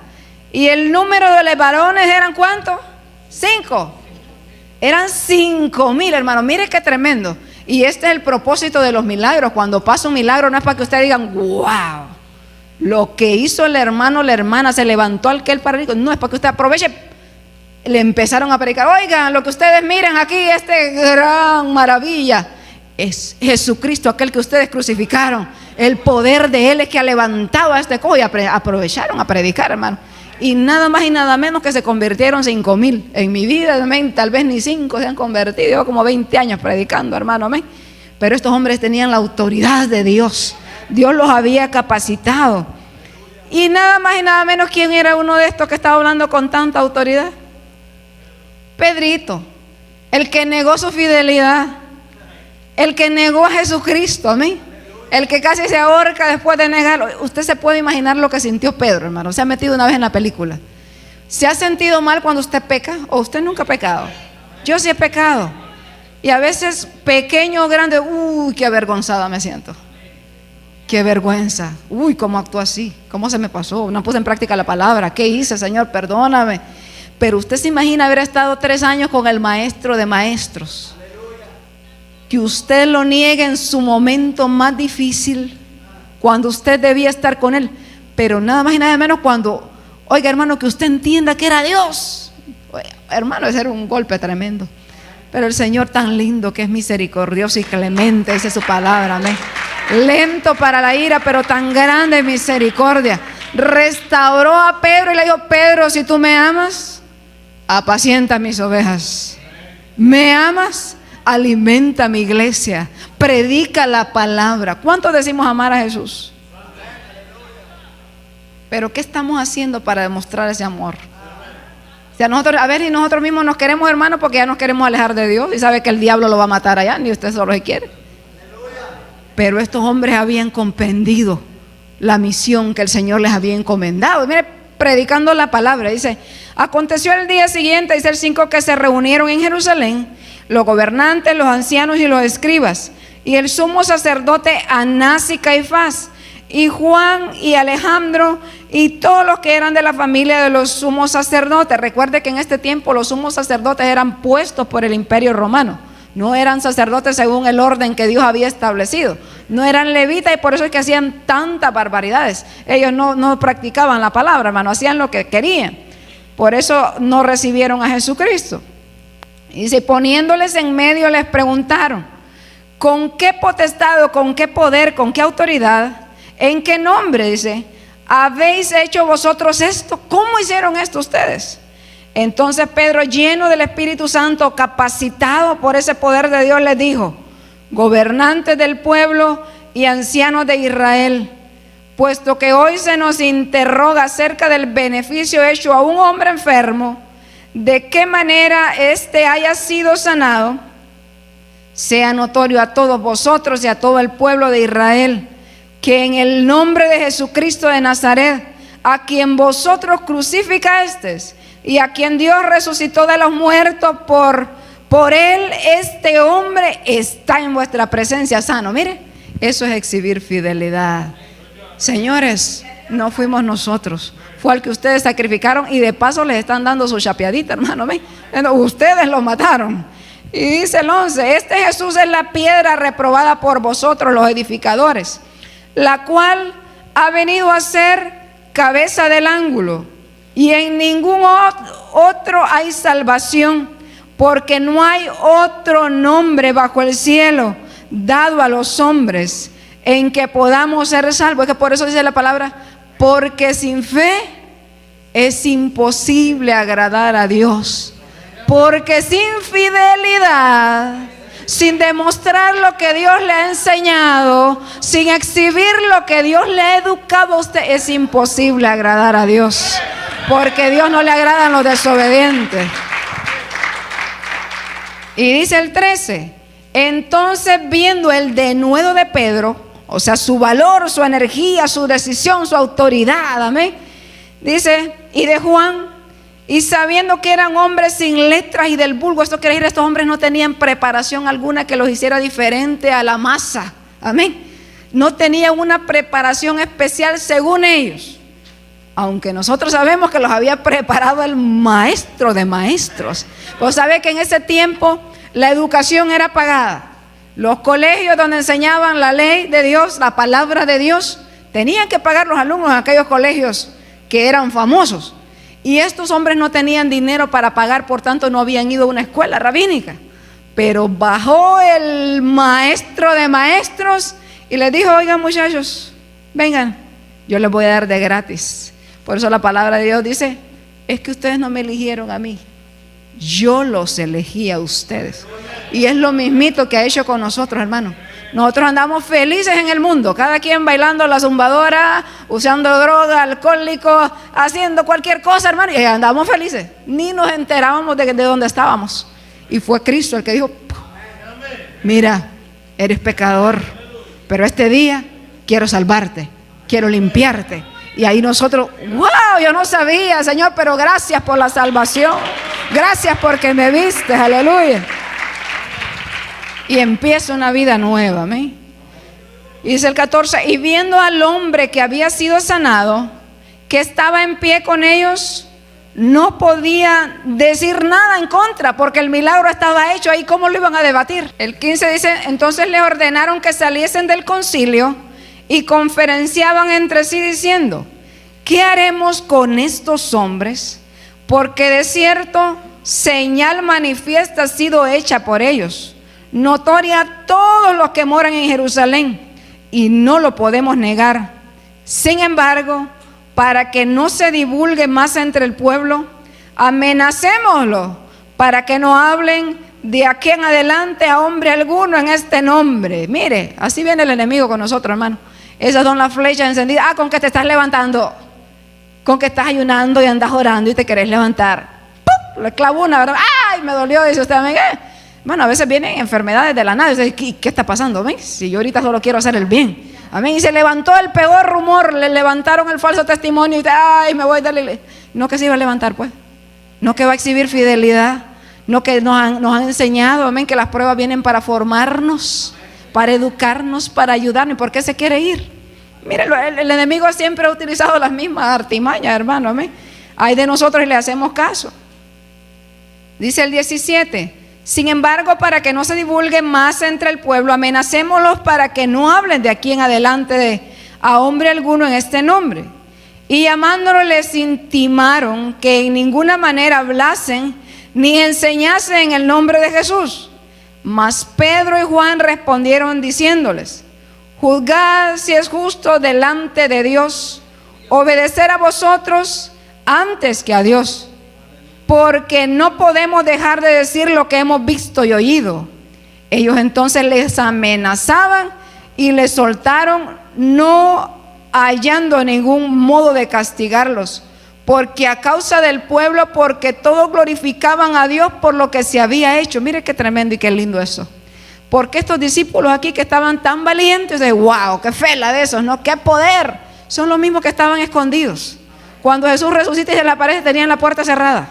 Y el número de los varones eran ¿cuántos? 5. Eran 5,000, hermano. Mire qué tremendo. Y este es el propósito de los milagros. Cuando pasa un milagro no es para que ustedes digan: wow, lo que hizo el hermano o la hermana, se levantó aquel paralítico. No, es para que usted aproveche. Le empezaron a predicar: oigan, lo que ustedes miran aquí, gran maravilla, es Jesucristo, aquel que ustedes crucificaron. El poder de Él es que ha levantado a este cojo. Y aprovecharon a predicar, hermano. Y nada más y nada menos que se convirtieron 5,000. En mi vida, amén, tal vez ni 5 se han convertido. Llevo como 20 años predicando, hermano, amén. Pero estos hombres tenían la autoridad de Dios. Dios los había capacitado. Y nada más y nada menos, ¿quién era uno de estos que estaba hablando con tanta autoridad? Pedrito, el que negó su fidelidad, el que negó a Jesucristo, amén, el que casi se ahorca después de negarlo. Usted se puede imaginar lo que sintió Pedro, hermano. Se ha metido una vez en la película. ¿Se ha sentido mal cuando usted peca? ¿O usted nunca ha pecado? Yo sí he pecado. Y a veces pequeño o grande, uy, qué avergonzada me siento. Qué vergüenza. Uy, ¿cómo actuó así? ¿Cómo se me pasó? No puse en práctica la palabra. ¿Qué hice, Señor? Perdóname. Pero usted se imagina haber estado 3 años con el maestro de maestros. Que usted lo niegue en su momento más difícil, cuando usted debía estar con Él. Pero nada más y nada menos cuando, oiga, hermano, que usted entienda que era Dios. Oiga, hermano, ese era un golpe tremendo. Pero el Señor tan lindo, que es misericordioso y clemente, dice su palabra, amén. Lento para la ira, pero tan grande misericordia. Restauró a Pedro y le dijo: Pedro, si tú me amas, apacienta mis ovejas. ¿Me amas? Alimenta mi iglesia, predica la palabra. ¿Cuántos decimos amar a Jesús? Pero ¿qué estamos haciendo para demostrar ese amor? Si a nosotros, a ver, y nosotros mismos nos queremos, hermanos, porque ya nos queremos alejar de Dios y sabe que el diablo lo va a matar allá, ni usted solo se quiere. Pero estos hombres habían comprendido la misión que el Señor les había encomendado. Y mire, predicando la palabra, dice: aconteció el día siguiente, dice el 5, que se reunieron en Jerusalén los gobernantes, los ancianos y los escribas, y el sumo sacerdote Anás y Caifás, y Juan y Alejandro, y todos los que eran de la familia de los sumos sacerdotes. Recuerde que en este tiempo los sumos sacerdotes eran puestos por el imperio romano. No eran sacerdotes según el orden que Dios había establecido. No eran levitas, y por eso es que hacían tantas barbaridades. Ellos no practicaban la palabra, hermano, hacían lo que querían. Por eso no recibieron a Jesucristo. Y dice: poniéndoles en medio les preguntaron: ¿con qué potestad o con qué poder, con qué autoridad, en qué nombre, dice, habéis hecho vosotros esto? ¿Cómo hicieron esto ustedes? Entonces Pedro, lleno del Espíritu Santo, capacitado por ese poder de Dios, les dijo: gobernantes del pueblo y ancianos de Israel, puesto que hoy se nos interroga acerca del beneficio hecho a un hombre enfermo, de qué manera éste haya sido sanado, sea notorio a todos vosotros y a todo el pueblo de Israel, que en el nombre de Jesucristo de Nazaret, a quien vosotros crucificasteis y a quien Dios resucitó de los muertos, por él este hombre está en vuestra presencia sano. Mire, eso es exhibir fidelidad. Señores, no fuimos nosotros, fue al que ustedes sacrificaron, y de paso les están dando su chapeadita, hermano. ¿Ven? Ustedes lo mataron. Y dice el 11: este Jesús es la piedra reprobada por vosotros los edificadores, la cual ha venido a ser cabeza del ángulo, y en ningún otro hay salvación, porque no hay otro nombre bajo el cielo dado a los hombres en que podamos ser salvos. Es que por eso dice la palabra: porque sin fe es imposible agradar a Dios. Porque sin fidelidad, sin demostrar lo que Dios le ha enseñado, sin exhibir lo que Dios le ha educado a usted, es imposible agradar a Dios. Porque Dios no le agradan los desobedientes. Y dice el 13: entonces, viendo el denuedo de Pedro, o sea, su valor, su energía, su decisión, su autoridad, amén, dice, y de Juan, y sabiendo que eran hombres sin letras y del vulgo, esto quiere decir, estos hombres no tenían preparación alguna que los hiciera diferente a la masa, amén, no tenían una preparación especial según ellos, aunque nosotros sabemos que los había preparado el maestro de maestros. Vos sabés que en ese tiempo la educación era pagada. Los colegios donde enseñaban la ley de Dios, la palabra de Dios, tenían que pagar los alumnos en aquellos colegios que eran famosos. Y estos hombres no tenían dinero para pagar, por tanto no habían ido a una escuela rabínica. Pero bajó el maestro de maestros y les dijo: oigan, muchachos, vengan, yo les voy a dar de gratis. Por eso la palabra de Dios dice: es que ustedes no me eligieron a mí, yo los elegí a ustedes. Y es lo mismito que ha hecho con nosotros, hermano. Nosotros andamos felices en el mundo, cada quien bailando la zumbadora, usando droga, alcohólicos, haciendo cualquier cosa, hermano, y andamos felices. Ni nos enterábamos de dónde estábamos. Y fue Cristo el que dijo: mira, eres pecador, pero este día quiero salvarte, quiero limpiarte. Y ahí nosotros: wow, yo no sabía, Señor, pero gracias por la salvación, gracias porque me viste, aleluya. Y empieza una vida nueva, amén. Y dice el 14: y viendo al hombre que había sido sanado, que estaba en pie con ellos, no podía decir nada en contra, porque el milagro estaba hecho. Ahí, ¿cómo lo iban a debatir? El 15 dice: entonces le ordenaron que saliesen del concilio y conferenciaban entre sí diciendo: ¿qué haremos con estos hombres? Porque de cierto señal manifiesta ha sido hecha por ellos, notoria a todos los que moran en Jerusalén, y no lo podemos negar. Sin embargo, para que no se divulgue más entre el pueblo, amenacémoslo para que no hablen de aquí en adelante a hombre alguno en este nombre. Mire, así viene el enemigo con nosotros, hermano. Esas son las flechas encendidas. Con que te estás levantando, con que estás ayunando y andas orando y te querés levantar. ¡Pum! Le clavo una, ¿verdad? ¡Ay, me dolió! Dice usted, amén. Bueno, a veces vienen enfermedades de la nada. Dice, ¿qué está pasando? ¿Amén? Si yo ahorita solo quiero hacer el bien. Amén. Y se levantó el peor rumor, le levantaron el falso testimonio y dice, ¡ay, me voy a darle! No que se iba a levantar, pues. No que va a exhibir fidelidad. No que nos han enseñado, amén, que las pruebas vienen para formarnos, para educarnos, para ayudarnos. ¿Y por qué se quiere ir? Mire, el enemigo siempre ha utilizado las mismas artimañas, hermano, amén. Hay de nosotros y le hacemos caso. Dice el 17: sin embargo, para que no se divulgue más entre el pueblo, amenacémoslos para que no hablen de aquí en adelante a hombre alguno en este nombre. Y llamándolos les intimaron que en ninguna manera hablasen ni enseñasen en el nombre de Jesús. Mas Pedro y Juan respondieron diciéndoles: juzgad si es justo delante de Dios obedecer a vosotros antes que a Dios, porque no podemos dejar de decir lo que hemos visto y oído. Ellos entonces les amenazaban y les soltaron, no hallando ningún modo de castigarlos, porque a causa del pueblo, porque todos glorificaban a Dios por lo que se había hecho. Mire qué tremendo y qué lindo eso. Porque estos discípulos aquí que estaban tan valientes, de wow, qué fe la de esos, ¿no? Qué poder. Son los mismos que estaban escondidos. Cuando Jesús resucita y se le aparece, tenían la puerta cerrada.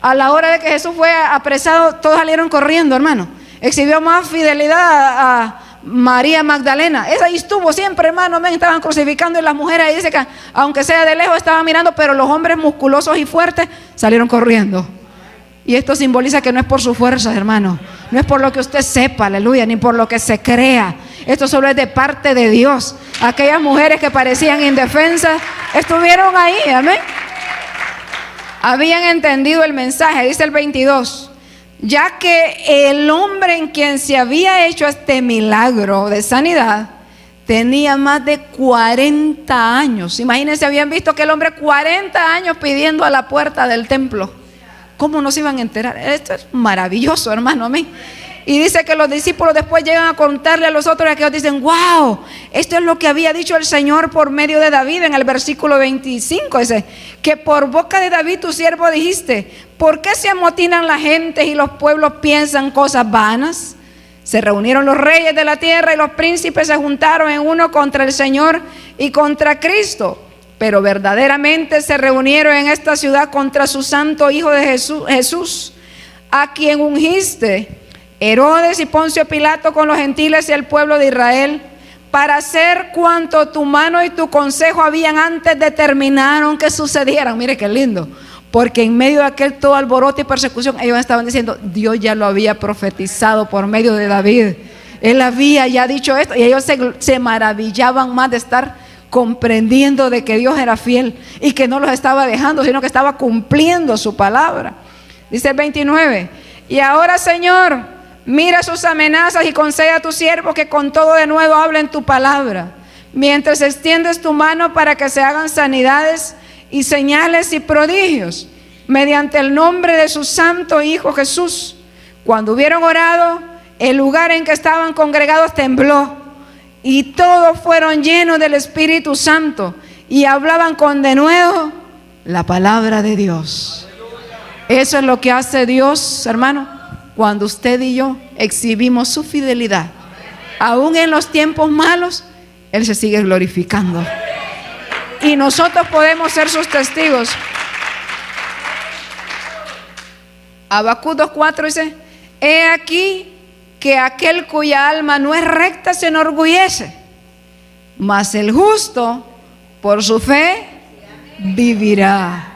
A la hora de que Jesús fue apresado, todos salieron corriendo, hermano. Exhibió más fidelidad a María Magdalena. Esa ahí estuvo siempre, hermano. Estaban crucificando y las mujeres ahí dice que aunque sea de lejos estaban mirando, pero los hombres musculosos y fuertes salieron corriendo. Y esto simboliza que no es por sus fuerzas, hermano. No es por lo que usted sepa, aleluya, ni por lo que se crea. Esto solo es de parte de Dios. Aquellas mujeres que parecían indefensas estuvieron ahí, amén. Habían entendido el mensaje, dice el 22. Ya que el hombre en quien se había hecho este milagro de sanidad tenía más de 40 años. Imagínense, habían visto que el hombre 40 años pidiendo a la puerta del templo. ¿Cómo no se iban a enterar? Esto es maravilloso, hermano, amén. Y dice que los discípulos después llegan a contarle a los otros, y que ellos dicen, wow, esto es lo que había dicho el Señor por medio de David en el versículo 25, dice, que por boca de David tu siervo dijiste, ¿por qué se amotinan la gente y los pueblos piensan cosas vanas? Se reunieron los reyes de la tierra y los príncipes se juntaron en uno contra el Señor y contra Cristo, pero verdaderamente se reunieron en esta ciudad contra su santo Hijo de Jesús, a quien ungiste Herodes y Poncio Pilato con los gentiles y el pueblo de Israel, para hacer cuanto tu mano y tu consejo habían antes determinaron que sucedieran. Mire qué lindo, porque en medio de aquel todo alboroto y persecución, ellos estaban diciendo, Dios ya lo había profetizado por medio de David. Él había ya dicho esto, y ellos se maravillaban más de estar comprendiendo de que Dios era fiel y que no los estaba dejando, sino que estaba cumpliendo su palabra. Dice el 29, y ahora, Señor, mira sus amenazas y concede a tu siervo que con todo de nuevo hablen tu palabra, mientras extiendes tu mano para que se hagan sanidades y señales y prodigios mediante el nombre de su santo Hijo Jesús. Cuando hubieron orado, el lugar en que estaban congregados tembló y todos fueron llenos del Espíritu Santo y hablaban con denuedo la palabra de Dios. Eso es lo que hace Dios, hermano, cuando usted y yo exhibimos su fidelidad. Aún en los tiempos malos, Él se sigue glorificando. Y nosotros podemos ser sus testigos. Habacuc 2:4 dice, he aquí que aquel cuya alma no es recta se enorgullece, mas el justo por su fe vivirá.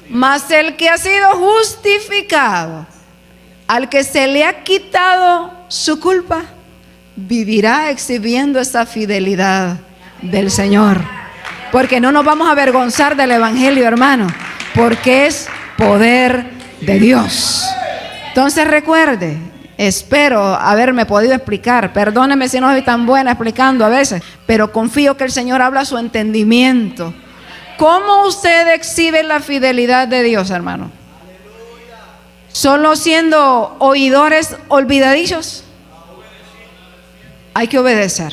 Mas el que ha sido justificado, al que se le ha quitado su culpa, vivirá exhibiendo esa fidelidad del Señor. Porque no nos vamos a avergonzar del evangelio, hermano, porque es poder de Dios. Entonces recuerde, espero haberme podido explicar, perdóneme si no soy tan buena explicando a veces, pero confío que el Señor habla a su entendimiento. ¿Cómo usted exhibe la fidelidad de Dios, hermano? Solo siendo oidores olvidadizos. Hay que obedecer.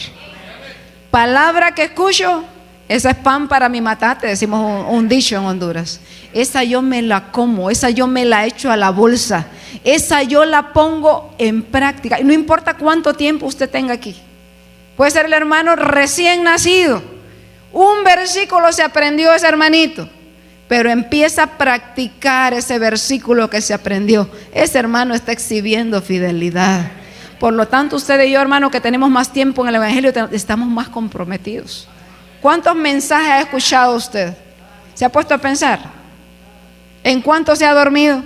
Palabra que escucho, esa es pan para mi matate, decimos un dicho en Honduras. Esa yo me la como, esa yo me la echo a la bolsa, esa yo la pongo en práctica. Y no importa cuánto tiempo usted tenga aquí. Puede ser el hermano recién nacido. Un versículo se aprendió ese hermanito, pero empieza a practicar ese versículo que se aprendió. Ese hermano está exhibiendo fidelidad. Por lo tanto, usted y yo, hermano, que tenemos más tiempo en el Evangelio, estamos más comprometidos. ¿Cuántos mensajes ha escuchado usted? ¿Se ha puesto a pensar? ¿En cuánto se ha dormido?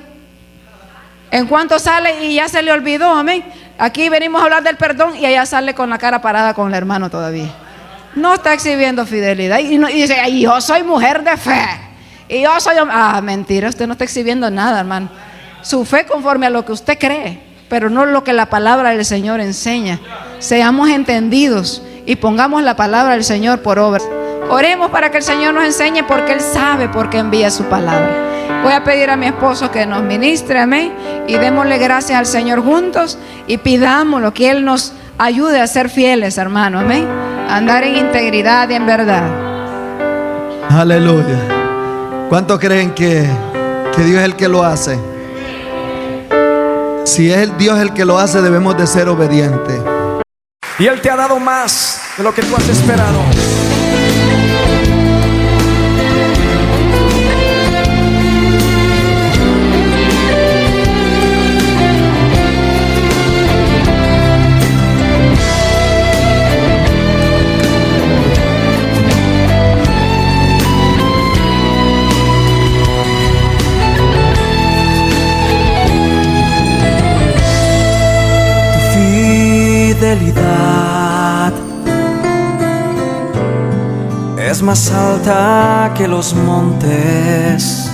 ¿En cuánto sale y ya se le olvidó? Amén. Aquí venimos a hablar del perdón y allá sale con la cara parada con el hermano todavía. No está exhibiendo fidelidad. Y dice, ay, yo soy mujer de fe. Y yo soy... mentira, usted no está exhibiendo nada, hermano. Su fe conforme a lo que usted cree, pero no lo que la palabra del Señor enseña. Seamos entendidos y pongamos la palabra del Señor por obra. Oremos para que el Señor nos enseñe, porque Él sabe por qué envía su palabra. Voy a pedir a mi esposo que nos ministre, amén, y démosle gracias al Señor juntos y pidámoslo que Él nos ayude a ser fieles, hermano, amén, a andar en integridad y en verdad. Aleluya. ¿Cuántos creen que Dios es el que lo hace? Si es el Dios el que lo hace, debemos de ser obedientes. Y Él te ha dado más de lo que tú has esperado. Fidelidad es más alta que los montes,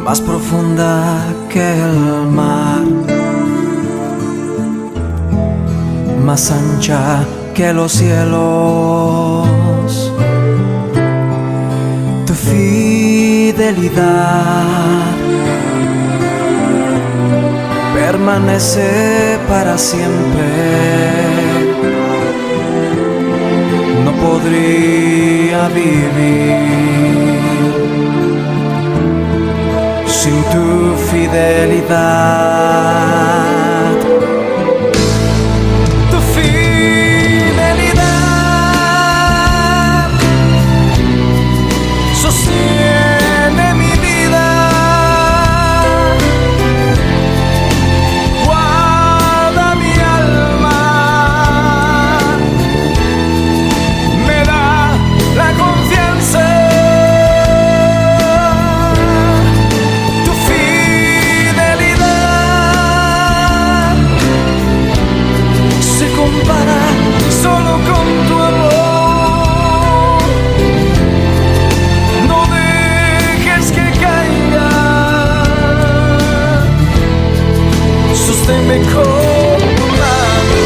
más profunda que el mar, más ancha que los cielos. Tu fidelidad permanece para siempre. No podría vivir sin tu fidelidad. Tu fidelidad sostiene mi vida. Solo con tu amor, no dejes que caiga, sosténme con tu mano.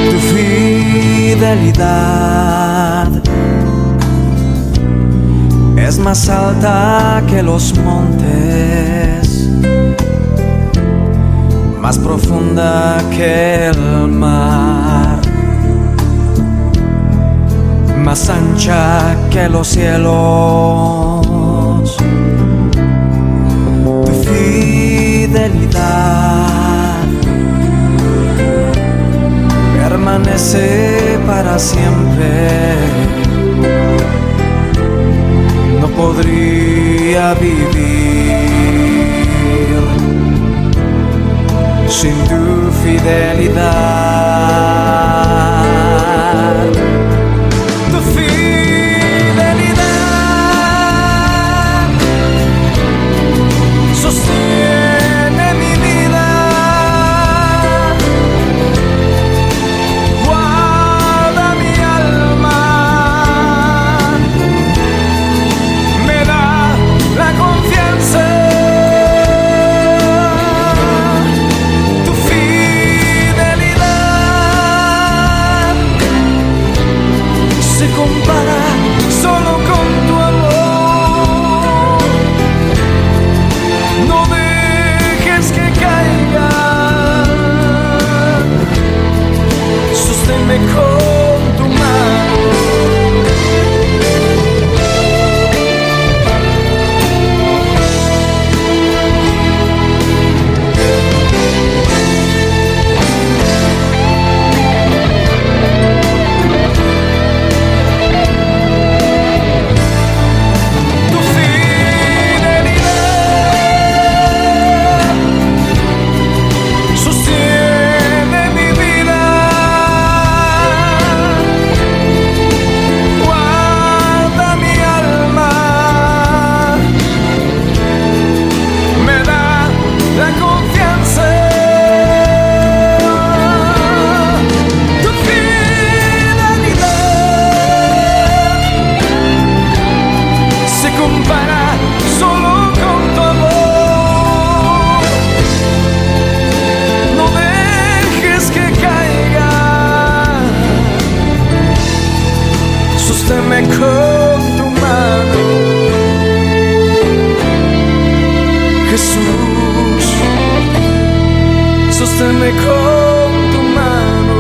Tu fidelidad es más alta que los montes, más profunda que el mar, más ancha que los cielos. Tu fidelidad permanece para siempre. No podría vivir sin tu fidelidad. Tu fidelidad sostiene mi vida. Guarda mi alma. La confianza, tu fidelidad Jesús, sosténme con tu mano.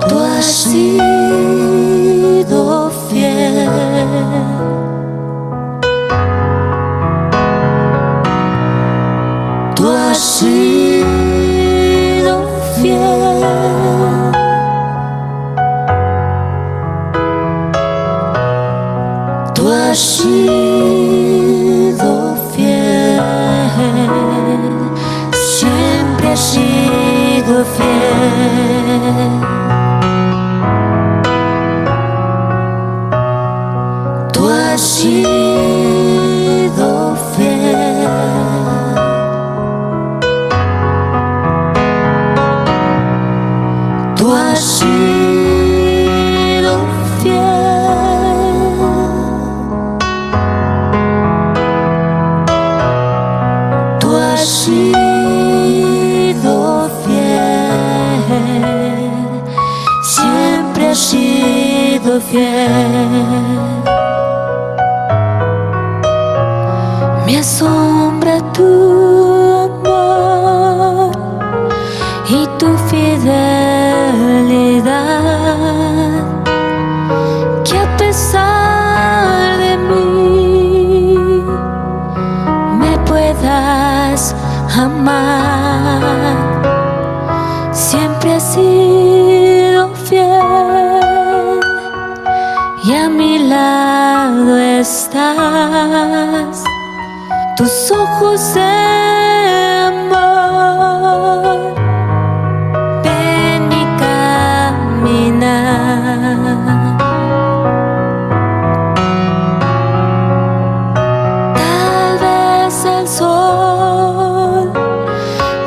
Tú has sido fiel. Tú has sido fiel. Tú has sido fiel. Siempre has sido fiel. Tú has sido fiel. Tú has sido fiel. Tú has sido fiel. Siempre has sido fiel. Me asombra tu amor y tu fidelidad, que a pesar de mí me puedas amar. Siempre has sido fiel y a mi lado estás. Tus ojos de amor, ven y camina. Tal vez el sol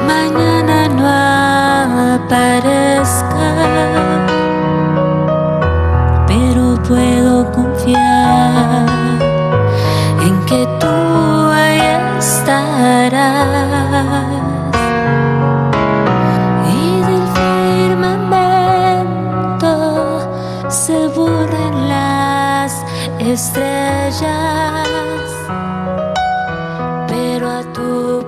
mañana no aparezca, pero puedo confiar en que tú estarás, y del firmamento se borran las estrellas, pero a tu